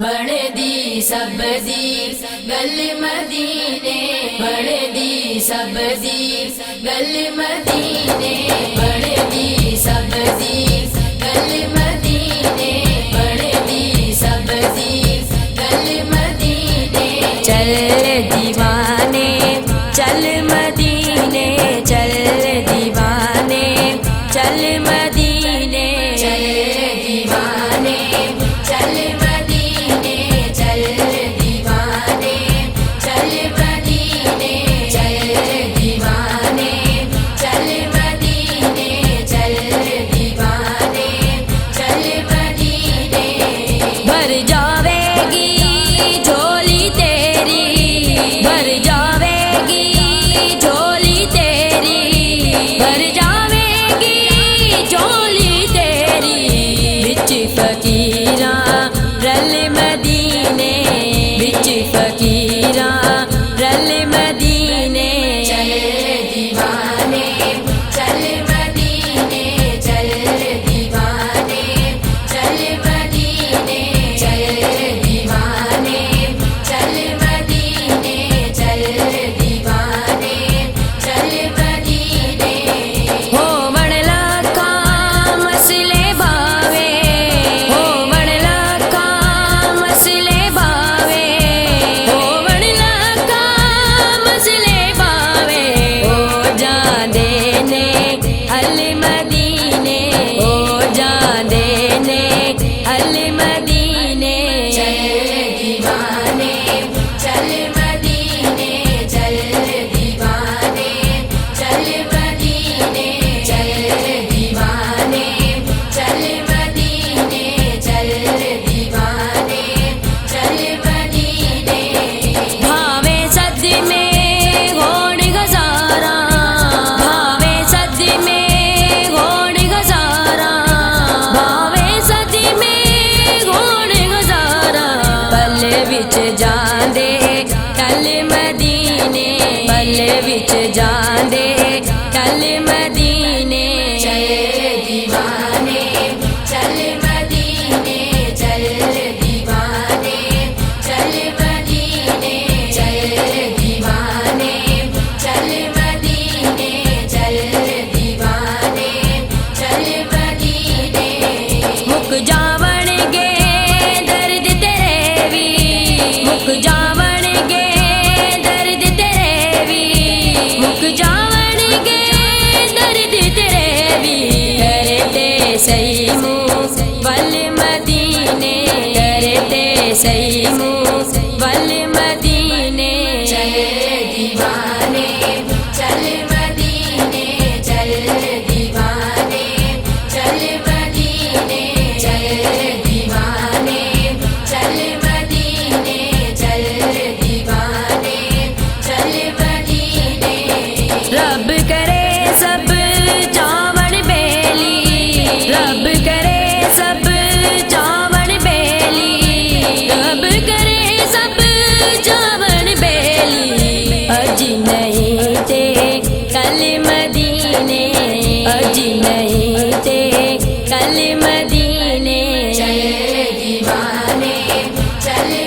بڑے دی سب دی گل مدینے، بڑے دی سب دی گل مدینے، بڑے دی سب دی گل مدینے، بڑے دی سب دی گل مدینے۔ چل دیوانے چل مدینے، چل دیوانے چل مدینے، چل دیوانے چل مدینے، چل دیوانے چل مدینے، چل دیوانے چل مدینے، چل دیوانے چل مدینے۔ بھر جاوے گی جھولی تیری، بھر جاوے گی جھولی تیری، بھر جاوے گی جھولی تیری، بچ فقیراں رل مدینے، بچ فقیراں رل مدینے۔ چل دیوانے چل مدینے، چل دیوانے چل مدینے، چل دیوانے چل مدینے، چل دیوانے چل مدینے۔ ہو وڑ لکھا مسئلے باوے، ہو وڑ لکھا مسئلے باوے، ہو وڑ لکھا مسئلے باوے، ہو جاندے نے حل مدینے، ہو جاندے نے حل مدینے۔ چل دیوانے چل مدینے، چل دیوانے چل مدینے، چل دیوانے چل مدینے، چل دیوانے چل مدینے۔ بھاوے سد میں ہوڑ گزارا، بھاوے سد میں ہوڑ گزارا، بھاوے سد میں ہوڑ گزارا، پل وچ جاندے کل مدینے، پل وچ جاندے کل مدینے۔ چل دیوانے چل مدینے، چل دیوانے چل مدینے، چل دیوانے چل مدینے، چل دیوانے چل مدینے۔ مک جاون گے درد تیرے وی، مک جاون گے درد تیرے وی، مک جاون گے درد تیرے وی، کرتے صحیح منہ ول مدینے، کرتے صحیح منہ ول مدینے۔ چل دیوانے چل مدینے، چل دیوانے چل مدینے، چل دیوانے چل مدینے، چل دیوانے چل مدینے۔ رب کرے سب چاون بیلی، رب کرے سب چاون بیلی، رب کرے سب چاون بیلی، اج نہیں تے کل مدینے، اج نہیں تے کل مدینے۔ چل دیوانے چل